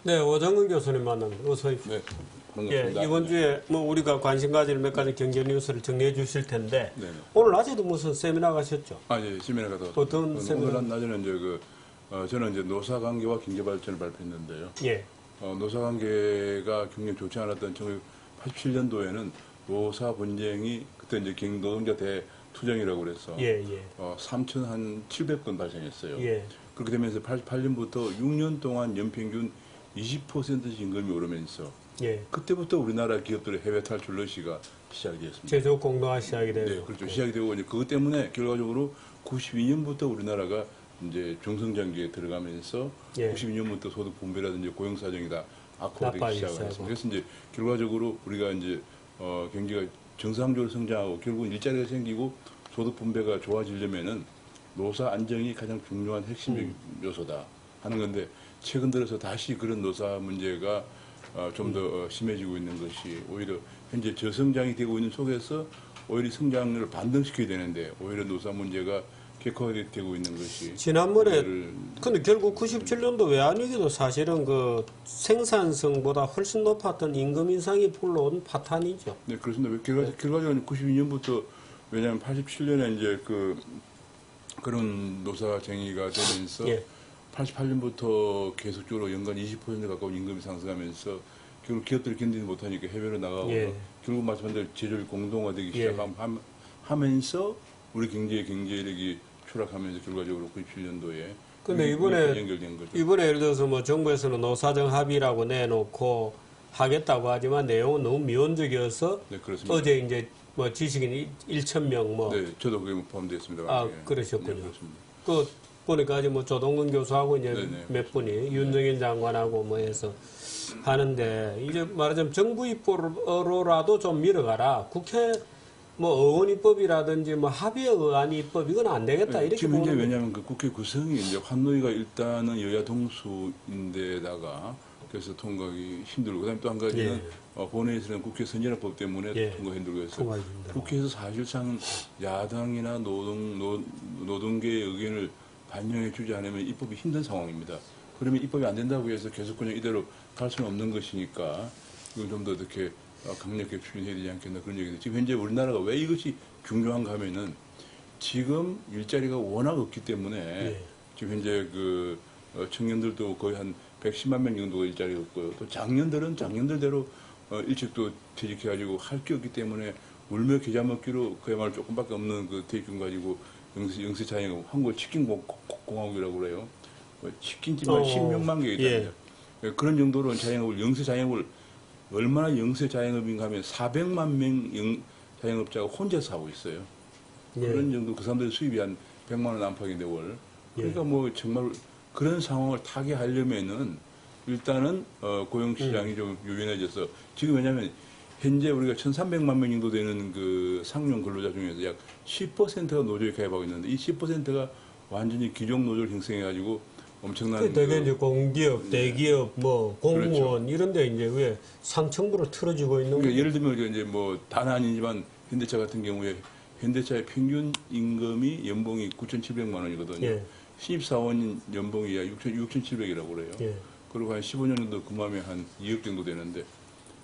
네, 오정근 교수님 만납니다. 어서 오십시오. 네, 반갑습니다. 예, 이번 주에 뭐 우리가 관심 가질 몇 가지 경제 뉴스를 정리해 주실 텐데 네네. 오늘 낮에도 무슨 세미나 가셨죠? 예, 세미나 갔다 왔습니다. 어떤 세미나? 오늘 낮에는 이제 저는 이제 노사 관계와 경제 발전을 발표했는데요. 예, 노사 관계가 굉장히 좋지 않았던 1987년도에는 노사 분쟁이 그때 이제 노동자 대투쟁이라고 그래서 예, 예, 3,700건 발생했어요. 예, 그렇게 되면서 88년부터 6년 동안 연평균 20%씩 임금이 오르면서 예. 그때부터 우리나라 기업들의 해외 탈출 러시가 시작이 되었습니다. 제조업 공동화 시작이 되고. 네, 그렇죠. 시작이 되고 이제 그것 때문에 결과적으로 92년부터 우리나라가 이제 중성장기에 들어가면서 예. 92년부터 소득 분배라든지 고용 사정이 다 악화되기 나빠지기 시작했습니다. 시작하고. 그래서 이제 결과적으로 우리가 이제 경제가 정상적으로 성장하고 결국은 일자리가 생기고 소득 분배가 좋아지려면은 노사 안정이 가장 중요한 핵심 요소다 하는 건데 최근 들어서 다시 그런 노사 문제가 좀 더 심해지고 있는 것이 오히려 현재 저성장이 되고 있는 속에서 오히려 성장을 반등시켜야 되는데 오히려 노사 문제가 객화되고 있는 것이 지난번에 근데 결국 97년도 외환위기도 사실은 그 생산성보다 훨씬 높았던 임금 인상이 불러온 파탄이죠. 네, 그렇습니다. 결과적으로 92년부터 왜냐하면 87년에 이제 그런 노사쟁의가 되면서 예. 88년부터 계속적으로 연간 20% 가까운 임금이 상승하면서 결국 기업들이 견디지 못하니까 해외로 나가고 예. 결국 말씀한 대로 제조업이 공동화되기 예. 시작하면서 우리 경제력이 추락하면서 결과적으로 97년도에 근데 이번에 연결된 거죠. 이번에 예를 들어서 뭐 정부에서는 노사정 합의라고 내놓고 하겠다고 하지만 내용은 너무 미온적이어서 네, 그렇습니다. 어제 이제 뭐 지식인 1,000명 뭐 네, 저도 그게 포함되어 있습니다. 아, 예. 그러셨군요. 네, 그렇습니다. 그 보니까 아직 뭐 조동근 교수하고 이제 네네. 몇 분이 윤정인 장관하고 뭐 해서 하는데 이제 말하자면 정부 입법으로라도 좀 밀어가라. 국회 뭐 의원 입법이라든지 뭐 합의 의안 입법 이건 안 되겠다 이렇게 지금 현재 보는 왜냐하면 그 국회 구성이 이제 환노위가 일단은 여야 동수인데다가 그래서 통과하기 힘들고 그다음에 또 한 가지는 예. 본회의에서는 국회 선진화법 때문에 예. 통과 힘들고 해서 통과하기 힘들어. 국회에서 사실상 야당이나 노동계의 의견을 반영해 주지 않으면 입법이 힘든 상황입니다. 그러면 입법이 안 된다고 해서 계속 그냥 이대로 갈 수는 없는 것이니까 이걸 좀 더 이렇게 강력하게 추진해야 되지 않겠나 그런 얘기인데 지금 현재 우리나라가 왜 이것이 중요한가 하면은 지금 일자리가 워낙 없기 때문에 예. 지금 현재 청년들도 거의 한 110만 명 정도가 일자리가 없고요. 또 장년들은 장년들대로 일찍 또 퇴직해가지고 할 게 없기 때문에 울며 겨자 먹기로 그야말로 조금밖에 없는 그 퇴직금 가지고 영세 자영업, 한국 치킨공화국이라고 그래요. 치킨집만 16만 개가 있답니다. 예. 그런 정도로 영세 자영업을 얼마나 영세 자영업인가 하면 400만 명 자영업자가 혼자서 하고 있어요. 예. 그런 정도 그 사람들 수입이 한 100만 원 안팎인데 월. 그러니까 뭐 정말 그런 상황을 타개하려면은 일단은 고용시장이 좀 유연해져서 지금 왜냐하면 현재 우리가 1,300만 명 정도 되는 그 상용 근로자 중에서 약 10%가 노조에 가입하고 있는데 이 10%가 완전히 기종 노조를 형성해가지고 엄청난 되게 이제 공기업, 대기업, 뭐 공무원 그렇죠. 이런데 이제 왜 상층부로 틀어지고 있는 그러니까 거죠. 예를 들면 이제 뭐 다는 아니지만 현대차 같은 경우에 현대차의 평균 임금이 연봉이 9,700만 원이거든요. 예. 신입사원 연봉이 약 6,700이라고 그래요. 예. 그리고 한 15년 정도 근무하면 한 2억 정도 되는데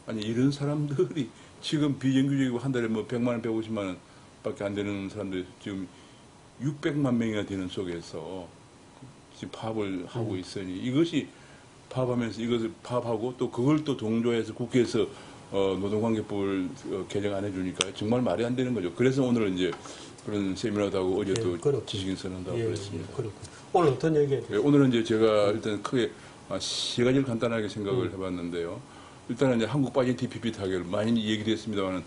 아니 이런 사람들이 지금 비정규직이고 한 달에 뭐 100만 원, 150만 원 밖에 안 되는 사람들이 지금 600만 명이나 되는 속에서 지금 파업을 하고 있으니 이것이 파업하면서 이것을 파업하고 또 그걸 또 동조해서 국회에서 노동관계법을 개정 안 해주니까 정말 말이 안 되는 거죠. 그래서 오늘은 이제 그런 세미나도 하고 어제 또 그렇군요. 지식인 선언도 하고 예, 그랬습니다. 예, 그렇군요. 오늘 어떤 얘기해요? 예, 오늘은 이제 제가 일단 크게 세 가지를 간단하게 생각을 해봤는데요. 일단은 이제 한국 빠진 TPP 타결 많이 얘기됐습니다만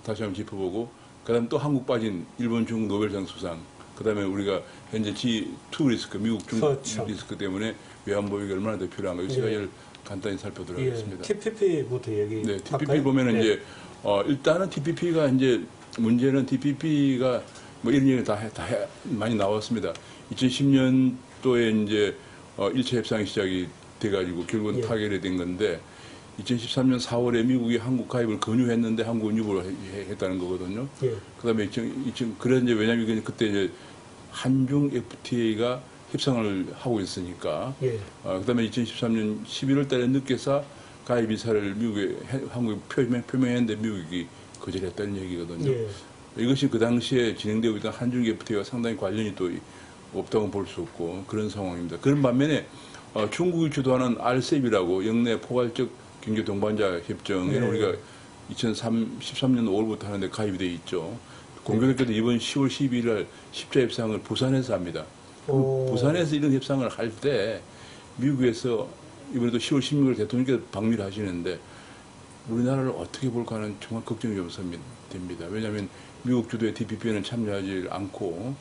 다시 한번 짚어보고 그다음 또 한국 빠진 일본, 중국 노벨상 수상 그다음에 우리가 현재 G2 리스크 미국, 중국 그렇죠. 리스크 때문에 외환보유가 얼마나 더 필요한가 이 세 가지를 간단히 살펴보도록 하겠습니다. TPP부터 얘기. 네, TPP 보면은 이제 일단은 TPP가 이제 문제는 TPP가 뭐 이런 얘기 많이 나왔습니다. 2010년도에 이제 1차 협상이 시작이 돼가지고 결국은 타결이 된 건데 2013년 4월에 미국이 한국 가입을 권유했는데 한국은 유보를 했다는 거거든요. 예. 그다음에 그래 이제 왜냐하면 그때 이제 한중 FTA가 협상을 하고 있으니까. 예. 그다음에 2013년 11월 달에 늦게서 가입 이사를 미국에 한국에 표명했는데 미국이 거절했다는 얘기거든요. 예. 이것이 그 당시에 진행되고 있던 한중 FTA와 상당히 관련이 또 없다고 볼 수 없고 그런 상황입니다. 그런 반면에 중국이 주도하는 RCEP이라고 영내 포괄적 경제 동반자 협정에 네. 우리가 2013년 5월부터 하는데 가입이 돼 있죠. 공교롭게도 이번 10월 12일 날 십자 협상을 부산에서 합니다. 부산에서 이런 협상을 할 때 미국에서 이번에도 10월 16일 대통령께서 방미를 하시는데 우리나라를 어떻게 볼까 하는 정말 걱정이 좀 됩니다. 왜냐하면 미국 주도의 TPP에는 참여하지 않고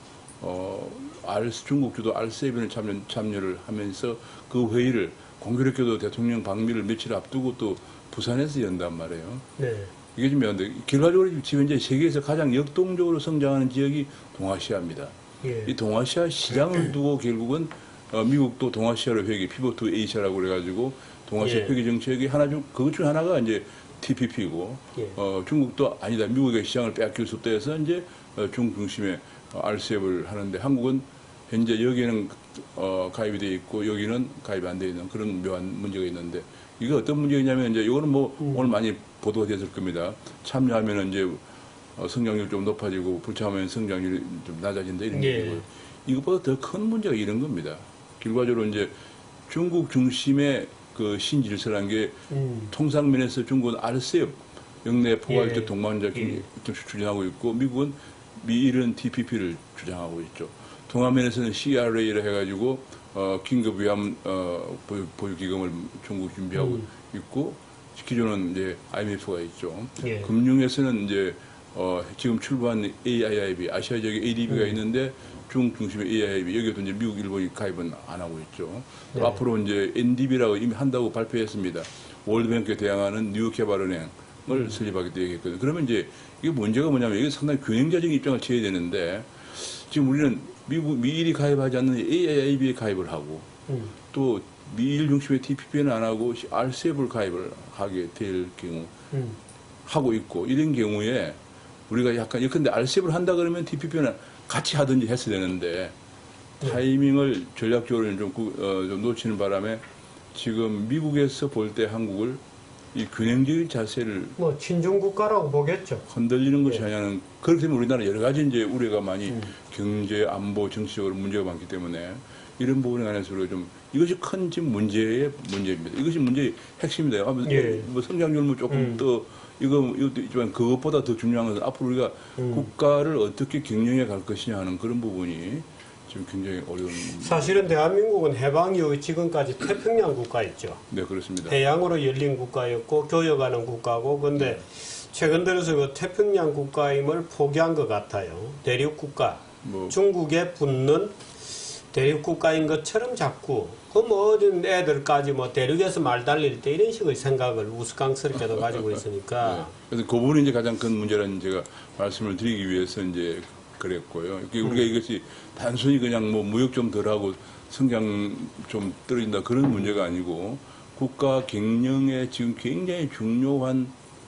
중국 주도 RCEP에는 참여를 하면서 그 회의를 공교롭게도 대통령 방미를 며칠 앞두고 또 부산에서 연단 말이에요. 네. 이게 좀 미안한데 결과적으로 지금 현재 세계에서 가장 역동적으로 성장하는 지역이 동아시아입니다. 예. 이 동아시아 시장을 두고 결국은 미국도 동아시아로 회계 피벗 투 에이시아라고 그래가지고 동아시아 예. 회계 정책이 하나 중 그것 중 하나가 이제 TPP고 예. 중국도 아니다 미국의 시장을 빼앗길 수 없다 해서 이제 중국 중심의 RCEP을 하는데 한국은 현재 여기는 가입이 돼 있고 여기는 가입이 안 돼 있는 그런 묘한 문제가 있는데 이게 어떤 문제냐면 이제 이거는 뭐 오늘 많이 보도가 됐을 겁니다. 참여하면 이제 성장률 좀 높아지고 불참하면 성장률이 좀 낮아진다 이런 예. 얘기고 이것보다 더 큰 문제가 이런 겁니다. 결과적으로 이제 중국 중심의 그 신질서라는 게 통상면에서 중국은 RCEP 영내 포괄적 예. 동반자 추진하고 있고 미국은 미일은 TPP를 주장하고 있죠. 동아면에서는 CRA를 해가지고 긴급 위험 보유 기금을 중국 준비하고 있고 기존은 이제 IMF가 있죠. 예. 금융에서는 이제 지금 출범한 AIIB 아시아 지역에 ADB가 있는데 중국 중심의 AIIB 여기도 이제 미국, 일본이 가입은 안 하고 있죠. 네. 앞으로 이제 NDB라고 이미 한다고 발표했습니다. 월드뱅크에 대항하는 뉴욕개발은행을 설립하게 되겠거든요. 그러면 이제 이게 문제가 뭐냐면 이게 상당히 균형자적인 입장을 취해야 되는데 지금 우리는 미일이 가입하지 않는 AIIB에 가입을 하고 또 미일 중심의 TPP는 안 하고 RCEP을 가입을 하게 될 경우 하고 있고 이런 경우에 우리가 약간 근데 RCEP을 한다 그러면 TPP는 같이 하든지 했어야 되는데 타이밍을 전략적으로 좀 놓치는 바람에 지금 미국에서 볼 때 한국을 이 균형적인 자세를 뭐 친중 국가라고 보겠죠. 흔들리는 것이 예. 아니냐는 그렇게 되면 우리나라 여러 가지 이제 우려가 많이 경제, 안보, 정치적으로 문제가 많기 때문에 이런 부분에 관해서 우리가 좀 이것이 큰 지금 문제입니다. 이것이 문제의 핵심입니다. 예. 뭐 성장률 뭐 조금 더 이것도 있지만 그것보다 더 중요한 것은 앞으로 우리가 국가를 어떻게 경영해 갈 것이냐 하는 그런 부분이 지금 굉장히 어려운. 사실은 대한민국은 해방 이후 지금까지 태평양 국가였죠. 네, 그렇습니다. 해양으로 열린 국가였고 교역하는 국가고 근데 최근 들어서 그 태평양 국가임을 포기한 것 같아요. 대륙 국가. 중국에 붙는 대륙 국가인 것처럼 자꾸 그 뭐 어린 애들까지 뭐 대륙에서 말 달릴 때 이런 식의 생각을 우스꽝스럽게도 가지고 있으니까. 네. 그래서 그 부분이 이제 가장 큰 문제라는 제가 말씀을 드리기 위해서 이제 그랬고요. 우리가 이것이 단순히 그냥 뭐 무역 좀 덜하고 성장 좀 떨어진다 그런 문제가 아니고 국가 경영에 지금 굉장히 중요한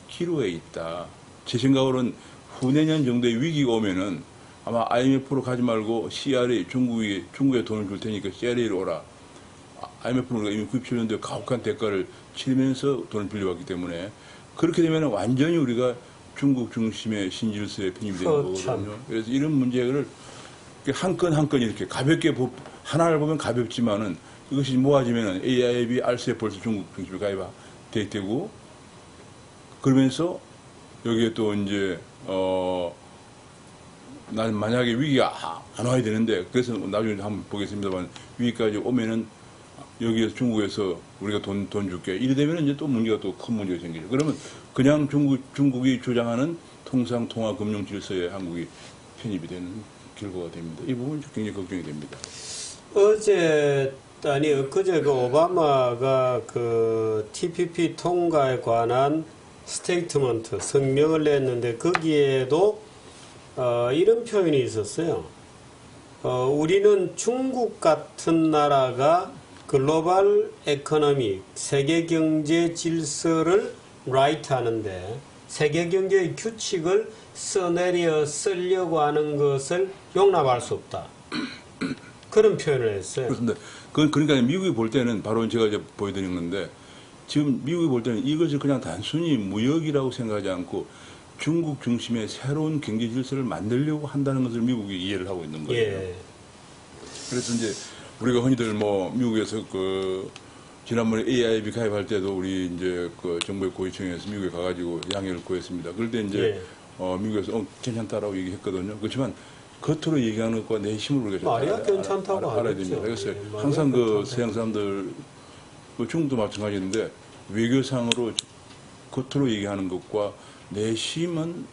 기로에 있다. 제 생각으로는 후내년 정도의 위기가 오면은 아마 IMF로 가지 말고 CRA 중국에 돈을 줄 테니까 CRA로 오라. IMF는 이미 97년도에 가혹한 대가를 치르면서 돈을 빌려왔기 때문에 그렇게 되면 완전히 우리가 중국 중심의 신질서에 편입이 되는 거거든요. 그래서 이런 문제를 한 건 한 건 이렇게 가볍게 하나를 보면 가볍지만은 이것이 모아지면은 AIIB, RCEP 벌써 중국 중심에 가입돼 되고 그러면서 여기에 또 이제 난 만약에 위기가 안 와야 되는데 그래서 나중에 한번 보겠습니다만 위기까지 오면은 여기에서 중국에서 우리가 돈 줄게 이래 되면 이제 또 문제가 또 큰 문제가 생기죠. 그러면 그냥 중국이 주장하는 통상 통화 금융 질서에 한국이 편입이 되는 결과가 됩니다. 이 부분이 굉장히 걱정이 됩니다. 엊그제 그 오바마가 그 TPP 통과에 관한 스테이트먼트 성명을 냈는데 거기에도 이런 표현이 있었어요. 우리는 중국 같은 나라가 글로벌 에코노미, 세계 경제 질서를 라이트 하는데 세계 경제의 규칙을 써내려 쓰려고 하는 것을 용납할 수 없다. 그런 표현을 했어요. 그렇습니다. 그러니까 미국이 볼 때는 바로 제가 이제 보여드린 건데 지금 미국이 볼 때는 이것을 그냥 단순히 무역이라고 생각하지 않고 중국 중심의 새로운 경제 질서를 만들려고 한다는 것을 미국이 이해를 하고 있는 거예요. 예. 그래서 이제 우리가 흔히들 뭐 미국에서 지난번에 AIB 가입할 때도 우리 이제 정부의 고위층에서 미국에 가가지고 양해를 구했습니다. 그럴 때 이제 미국에서 괜찮다라고 얘기했거든요. 그렇지만 겉으로 얘기하는 것과 내심을 우리가 말이야 괜찮다고 알아야 됩니다. 그래서 예, 항상 서양 사람들 중국도 마찬가지인데 외교상으로 겉으로 얘기하는 것과 내심은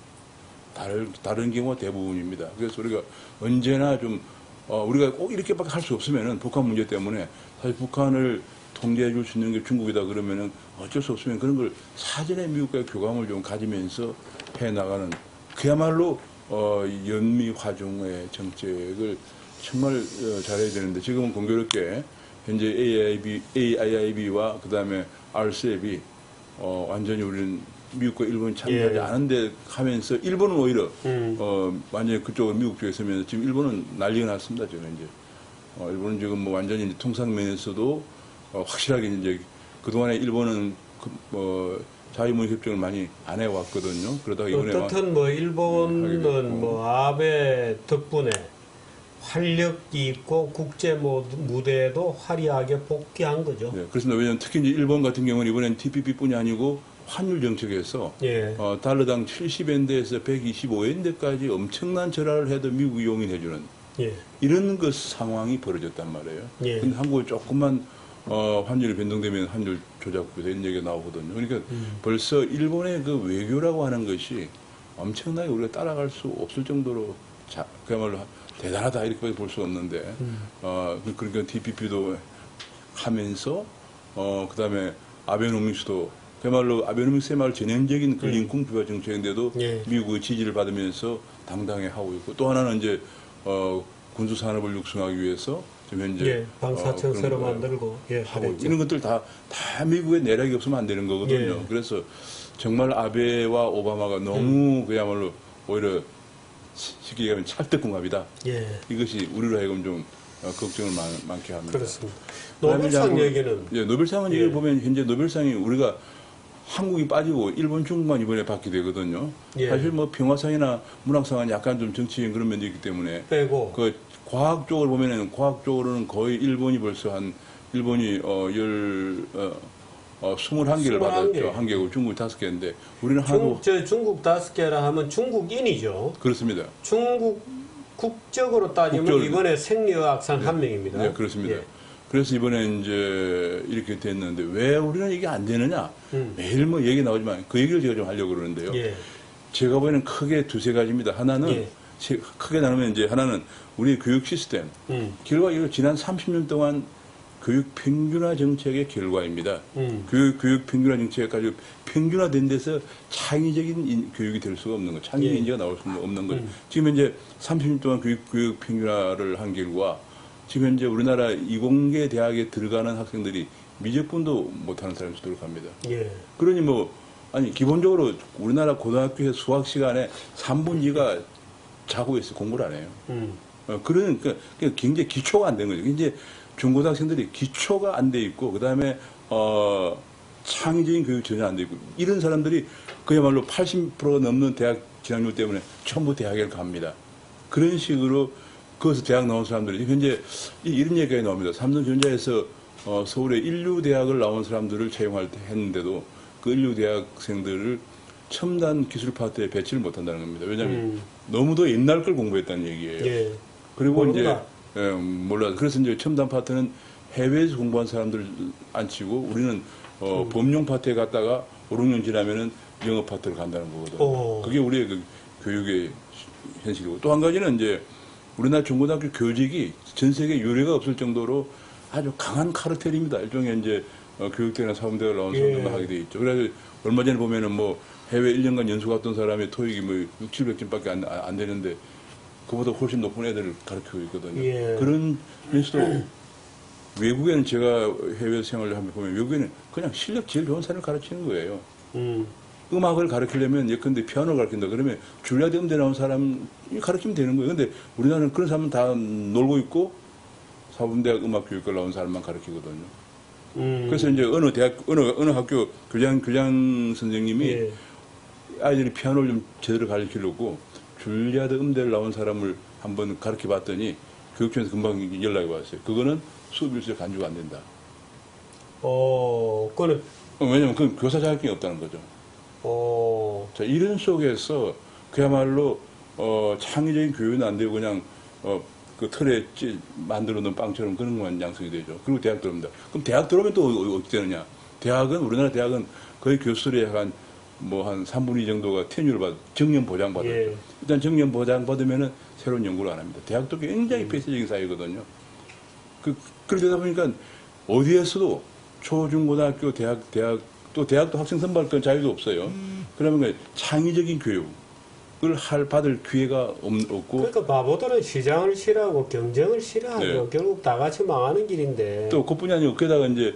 다른 경우가 대부분입니다. 그래서 우리가 언제나 좀 우리가 꼭 이렇게밖에 할 수 없으면은 북한 문제 때문에 사실 북한을 통제해 줄 수 있는 게 중국이다 그러면은 어쩔 수 없으면 그런 걸 사전에 미국과의 교감을 좀 가지면서 해 나가는 그야말로 연미 화중의 정책을 정말 잘해야 되는데 지금은 공교롭게 현재 AIIB와 그다음에 RCEP이 완전히 우리는 미국과 일본이 참여하지 않은데 하면서 일본은 오히려 완전히 그쪽은 미국 쪽에 서면서 지금 일본은 난리가 났습니다. 지금 이제 일본은 지금 뭐 완전히 통상면에서도 확실하게 이제 그동안에 일본은 자유무역 협정을 많이 안 해왔거든요. 그러다가 이번에 어떻든 뭐 일본은 뭐 아베 덕분에 활력이 있고 국제 무대에도 화려하게 복귀한 거죠. 네, 그렇습니다. 왜냐하면 특히 이제 일본 같은 경우는 이번엔 TPP뿐이 아니고 환율 정책에서 달러당 70엔대에서 125엔대까지 엄청난 절하를 해도 미국이 용인해주는 이런 상황이 벌어졌단 말이에요. 근데 한국은 조금만 환율이 변동되면 환율 조작부터 이런 얘기가 나오거든요. 그러니까 벌써 일본의 그 외교라고 하는 것이 엄청나게 우리가 따라갈 수 없을 정도로 그야말로 대단하다 이렇게 볼 수 없는데 그러니까 TPP도 하면서 그다음에 아베노믹스도 그야말로 아베노믹스의 말 전형적인 인쿵 비화 정책인데도 미국의 지지를 받으면서 당당히 하고 있고 또 하나는 이제 군수 산업을 육성하기 위해서 지금 현재 방사청 새로 만들고 하고 이런 것들 다 미국의 내락이 없으면 안 되는 거거든요. 그래서 정말 아베와 오바마가 너무 그야말로 오히려 쉽게 얘기하면 찰떡궁합이다. 이것이 우리로 하여금 좀 걱정을 많게 합니다. 그렇습니다. 노벨상 얘기는 노벨상은 얘기를 보면 현재 노벨상이 우리가 한국이 빠지고 일본, 중국만 이번에 받게 되거든요. 사실 뭐 평화상이나 문학상은 약간 좀 정치적인 그런 면도 있기 때문에 빼고 과학 쪽을 보면은 과학 쪽으로는 거의 일본이 벌써 일본이 21개를 받았죠. 1개고 중국이 5개인데 우리는 중국 5개라 하면 중국인이죠. 그렇습니다. 중국 국적으로 따지면 이번에 생리학상 1명입니다. 네, 그렇습니다. 그래서 이번에 이제 이렇게 됐는데 왜 우리는 이게 안 되느냐? 매일 뭐 얘기 나오지만 그 얘기를 제가 좀 하려고 그러는데요. 제가 보기에는 크게 두세 가지입니다. 하나는 크게 나누면 이제 하나는 우리 교육 시스템. 결과 지난 30년 동안 교육 평준화 정책의 결과입니다. 교육 평준화 정책 가지고 평준화된 데서 창의적인 교육이 될 수가 없는 거, 창의 인재가 나올 수 없는 거죠. 지금 현재 30년 동안 교육 평준화를 한 결과 지금 현재 우리나라 이공계 대학에 들어가는 학생들이 미적분도 못하는 사람이 수두룩합니다. 그러니 기본적으로 우리나라 고등학교의 수학 시간에 3분의 2가 자고 있어 공부를 안 해요. 그러니까 굉장히 기초가 안 된 거죠. 이제 중고등학생들이 기초가 안 돼 있고 그다음에 창의적인 교육 전혀 안 돼 있고 이런 사람들이 그야말로 80%가 넘는 대학 진학률 때문에 전부 대학에 갑니다. 그런 식으로 거기서 대학 나온 사람들이 현재 이런 얘기가 나옵니다. 삼성전자에서 서울의 인류대학을 나온 사람들을 채용할 때 했는데도 그 인류대학생들을 첨단 기술 파트에 배치를 못한다는 겁니다. 왜냐하면 너무도 옛날 걸 공부했다는 얘기예요. 그리고 모른다. 이제 몰라. 그래서 이제 첨단 파트는 해외에서 공부한 사람들 안 치고 우리는 범용 파트에 갔다가 5, 6년 지나면은 영어 파트를 간다는 거거든요. 그게 우리의 그 교육의 현실이고 또 한 가지는 이제 우리나라 중고등학교 교직이 전 세계 유례가 없을 정도로 아주 강한 카르텔입니다. 일종의 이제 교육대나 사범대를 나온 사람들만 하게 돼 있죠. 그래서 얼마 전에 보면은 해외 1년간 연수 갔던 사람의 토익이 6, 700점밖에 안 되는데 그보다 훨씬 높은 애들을 가르치고 있거든요. 그런 면에서도 외국에는 제가 해외 생활을 하면 보면 외국에는 그냥 실력 제일 좋은 사람을 가르치는 거예요. 음악을 가르치려면 예컨대 피아노를 가르친다 그러면 줄리아드 음대 나온 사람이 가르치면 되는 거예요. 근데 우리나라는 그런 사람은 다 놀고 있고 사범대학 음악교육과 나온 사람만 가르치거든요. 그래서 이제 어느 학교 교장 선생님이 예. 아이들이 피아노를 좀 제대로 가르치려고 줄리아드 음대를 나온 사람을 한번 가르쳐 봤더니 교육청에서 금방 연락이 왔어요. 그거는 수업 일수에 간주가 안 된다. 그거는, 왜냐면 그건 교사 자격증이 없다는 거죠. 자, 이런 속에서 그야말로 창의적인 교육은 안 되고 그냥 그 틀에 만들어 놓은 빵처럼 그런 것만 양성이 되죠. 그리고 대학 들어옵니다. 그럼 대학 들어오면 또 어떻게 되느냐? 우리나라 대학은 거의 교수들의 한 3분의 2 정도가 테뉴를 정년 보장 받았죠. 예. 일단 정년 보장 받으면은 새로운 연구를 안 합니다. 대학도 굉장히 폐쇄적인 사회거든요. 그러다 보니까 어디에서도 초중고등학교, 또 대학도 학생 선발권 자유도 없어요. 그러면 창의적인 교육을 받을 기회가 없고. 그러니까 바보들은 시장을 싫어하고 경쟁을 싫어하고 네. 결국 다 같이 망하는 길인데. 또 그뿐이 아니고 게다가 이제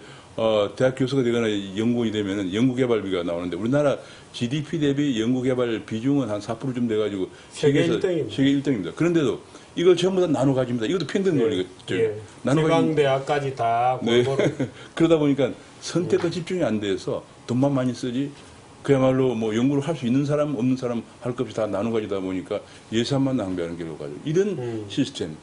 대학 교수가 되거나 연구원이 되면은 연구개발비가 나오는데 우리나라 GDP 대비 연구개발 비중은 한 4%쯤 돼가지고 세계 세계에서 1등입니다. 세계 1등입니다. 그런데도 이걸 전부 다 나눠 가집니다. 이것도 평등 논리겠죠. 예. 나눠 지방대학까지 다 네. 골고루. 그러다 보니까 선택과 집중이 안 돼서 돈만 많이 쓰지 그야말로 뭐 연구를 할 수 있는 사람 없는 사람 할 것 없이 다 나눠 가지다 보니까 예산만 낭비하는 길로 가죠. 이런 시스템,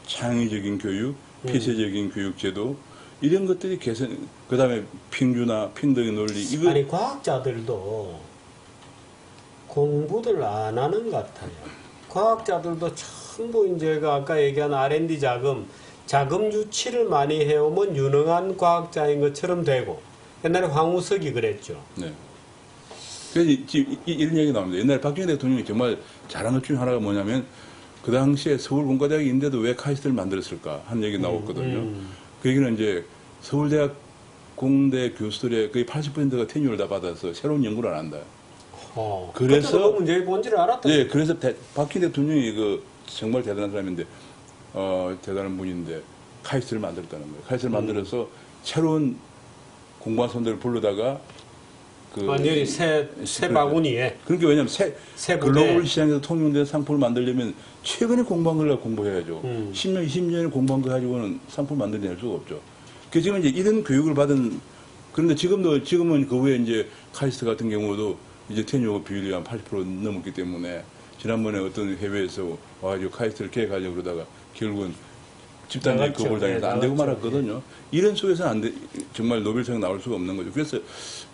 창의적인 교육, 폐쇄적인 교육 제도 이런 것들이 개선, 그 다음에 평준화, 평등의 논리 이거 아니 과학자들도 공부들 안 하는 것 같아요. 과학자들도 전부 이제 아까 얘기한 R&D 자금 유치를 많이 해오면 유능한 과학자인 것처럼 되고 옛날에 황우석이 그랬죠. 네. 그래서 지금 이런 얘기 나옵니다. 옛날에 박정희 대통령이 정말 잘한 것 중에 하나가 뭐냐면 그 당시에 서울공과대학이 있는데도 왜 카이스트를 만들었을까 하는 얘기 나왔거든요. 그 얘기는 이제 서울대학 공대 교수들의 거의 80%가 테뉴를 다 받아서 새로운 연구를 안 한다. 그래서 그 문제의 본질을 알았다. 예, 그래서 박정희 대통령이 정말 대단한 사람인데 대단한 분인데 카이스트를 만들었다는 거예요. 카이스트를 만들어서 새로운 공부한 손들을 부르다가 완전히 새 바구니에. 그러니까 왜냐하면 새 글로벌 시장에서 통용된 상품을 만들려면 최근에 공부한 걸 공부해야죠. 10년, 20년에 공부한 거 가지고는 상품 만들어낼 수가 없죠. 그래서 지금 이제 이런 교육을 받은 그런데 지금은 그 후에 이제 카이스트 같은 경우도 이제 테뉴어 비율이 한 80% 넘었기 때문에 지난번에 어떤 해외에서 와가지고 카이스트를 계획하려고 그러다가 결국은 집단적인 거부당해서 안 되고 말았거든요. 이런 속에서는 정말 노벨상 나올 수가 없는 거죠. 그래서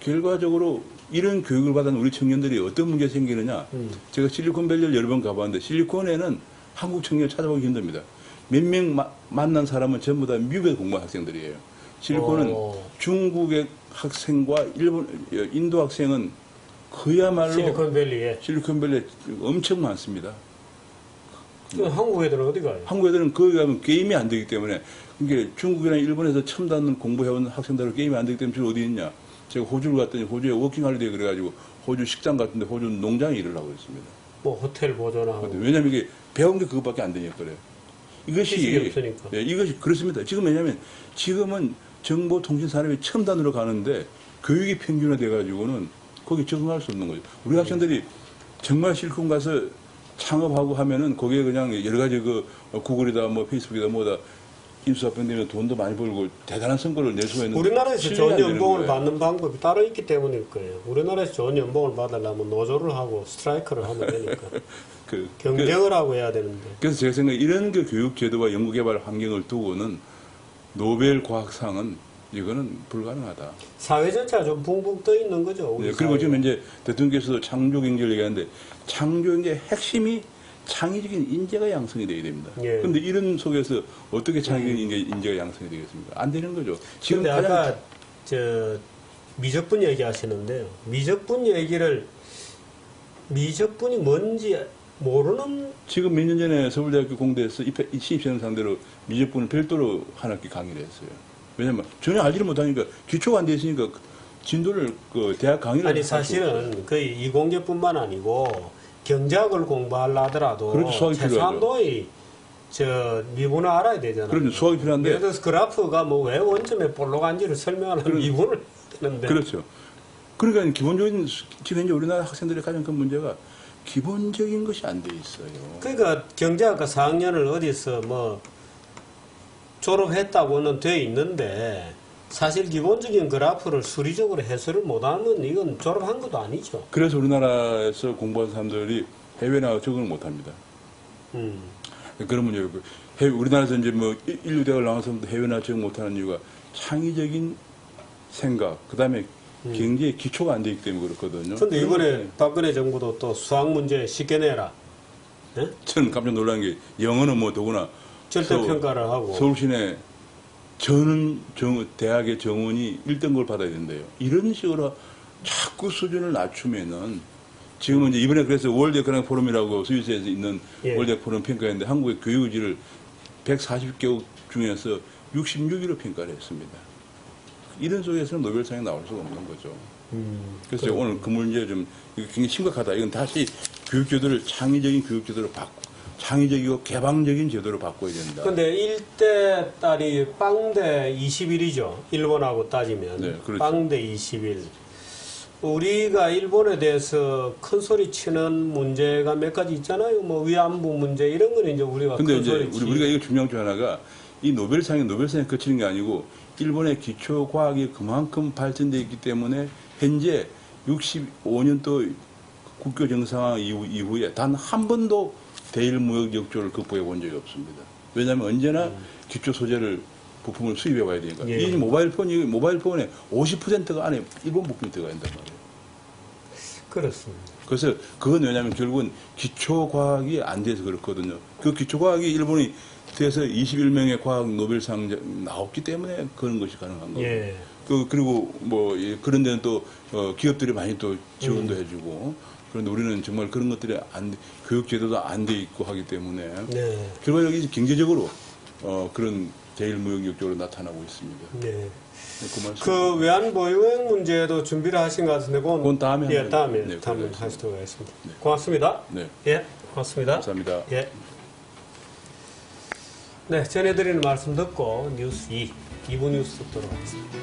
결과적으로 이런 교육을 받은 우리 청년들이 어떤 문제가 생기느냐. 제가 실리콘밸리를 여러 번 가봤는데 실리콘에는 한국 청년 찾아보기 힘듭니다. 몇 명 만난 사람은 전부 다 미국에 공부한 학생들이에요. 실리콘은 중국의 학생과 인도 학생은 그야말로 실리콘밸리에 엄청 많습니다. 한국 애들은 어디 가요? 한국 애들은 거기 가면 게임이 안 되기 때문에 그러니까 중국이나 일본에서 첨단 공부해온 학생들은 게임이 안 되기 때문에 주로 어디 있냐. 제가 호주를 갔더니 호주에 워킹할리데이 그래가지고 호주 식당 같은데 호주 농장에 일을 하고 있습니다. 뭐 호텔 보존하고. 왜냐면 이게 배운 게 그것밖에 안 되니까 그래요. 이것이 그렇습니다. 지금 왜냐면 지금은 정보통신산업이 첨단으로 가는데 교육이 평준화돼 가지고는 거기 적응할 수 없는 거죠. 우리 학생들이 정말 실컷 가서 창업하고 하면은 거기에 그냥 여러 가지 구글이다 뭐 페이스북이다 뭐다 인수합병되면 돈도 많이 벌고 대단한 성과를 낼 수가 있는. 우리나라에서 좋은 연봉을 받는 방법이 따로 있기 때문일 거예요. 우리나라에서 좋은 연봉을 받으려면 노조를 하고 스트라이크를 하면 되니까. 경쟁을 하고 해야 되는데. 그래서 제가 생각에 이런 교육 제도와 연구개발 환경을 두고는 노벨 과학상은 이거는 불가능하다. 사회 전체가 좀 붕붕 떠 있는 거죠. 네, 그리고 지금 이제 대통령께서도 창조경제를 얘기하는데 창조경제의 핵심이 창의적인 인재가 양성이 돼야 됩니다. 그런데 이런 속에서 어떻게 창의적인 인재가 양성이 되겠습니까? 안 되는 거죠. 지금 아까 미적분 얘기하시는데요. 미적분이 뭔지 모르는. 지금 몇 년 전에 서울대학교 공대에서 신입생 상대로 미적분을 별도로 한 학기 강의를 했어요. 왜냐면 전혀 알지를 못하니까 기초가 안 돼 있으니까 진도를 대학 강의를 아니 사실은 그 이공계뿐만 아니고 경제학을 공부하려 하더라도 그렇죠, 최소한도의 미분을 알아야 되잖아요. 그렇죠. 수학이 필요한데. 예를 들어서 그래프가 뭐 왜 원점에 볼록 간지를 설명하는 미분을 되는데. 그렇죠. 그러니까 기본적인 지금 현재 우리나라 학생들의 가장 큰 문제가 기본적인 것이 안 돼 있어요. 그러니까 경제학과 4학년을 어디서 뭐 졸업했다고는 돼 있는데 사실 기본적인 그래프를 수리적으로 해설을 못하면 이건 졸업한 것도 아니죠. 그래서 우리나라에서 공부한 사람들이 해외 나가 적응을 못합니다. 그러면 우리나라에서 이제 뭐 인류 대학을 나와서부터 해외 나가 적응 못하는 이유가 창의적인 생각, 그 다음에 굉장히 기초가 안 돼 있기 때문에 그렇거든요. 근데 이번에 박근혜 정부도 또 수학 문제 쉽게 내라. 예? 저는 깜짝 놀란 게 영어는 뭐 더구나 절대평가를 하고. 서울시내 저는 대학의 정원이 1등급을 받아야 된대요. 이런 식으로 자꾸 수준을 낮추면은 지금은 이제 이번에 그래서 월드 에코노믹 포럼이라고 스위스에서 있는 예. 월드 에코노믹 포럼 평가했는데 한국의 교육의지를 140개국 중에서 66위로 평가를 했습니다. 이런 속에서는 노벨상이 나올 수가 없는 거죠. 그래서 제가 오늘 그 문제 좀 이거 굉장히 심각하다. 이건 다시 교육제도를 창의적인 교육제도로 창의적이고 개방적인 제도로 바꿔야 된다. 근데 1대 딸이 빵대 21이죠. 일본하고 따지면. 네, 그렇죠. 빵대 21. 우리가 일본에 대해서 큰 소리 치는 문제가 몇 가지 있잖아요. 뭐 위안부 문제 이런 거는 이제 우리가 근데 큰 이제 소리 치. 우리가 이거 중요한 중 하나가 이 노벨상에 그치는 게 아니고 일본의 기초 과학이 그만큼 발전되어 있기 때문에 현재 65년도 국교 정상화 이후에 단 한 번도 대일 무역 역조를 극복해 본 적이 없습니다. 왜냐하면 언제나 기초 소재를 부품을 수입해 와야 되니까. 예. 이 모바일 폰의 50%가 안에 일본 부품이 들어가 있단 말이에요. 그렇습니다. 그래서 그건 왜냐하면 결국은 기초 과학이 안 돼서 그렇거든요. 그 기초 과학이 일본이 돼서 21명의 과학 노벨상 나왔기 때문에 그런 것이 가능한 거고. 예. 그리고 뭐 그런 데는 또 기업들이 많이 또 지원도 해주고. 그런데 우리는 정말 그런 것들이 교육 제도도 안 돼 있고 하기 때문에 네. 결과적으로 경제적으로 그런 제일 무역력적으로 나타나고 있습니다. 네. 그 말씀. 그 외환 보유액 문제도 준비를 하신 것 같은데 그건 다음에 예, 한번, 다음에 네, 한번 그래야겠습니다. 하시도록 하겠습니다. 네. 고맙습니다. 네. 예, 고맙습니다. 감사합니다. 예. 네, 전해드리는 말씀 듣고 뉴스 2부 뉴스 듣도록 하겠습니다.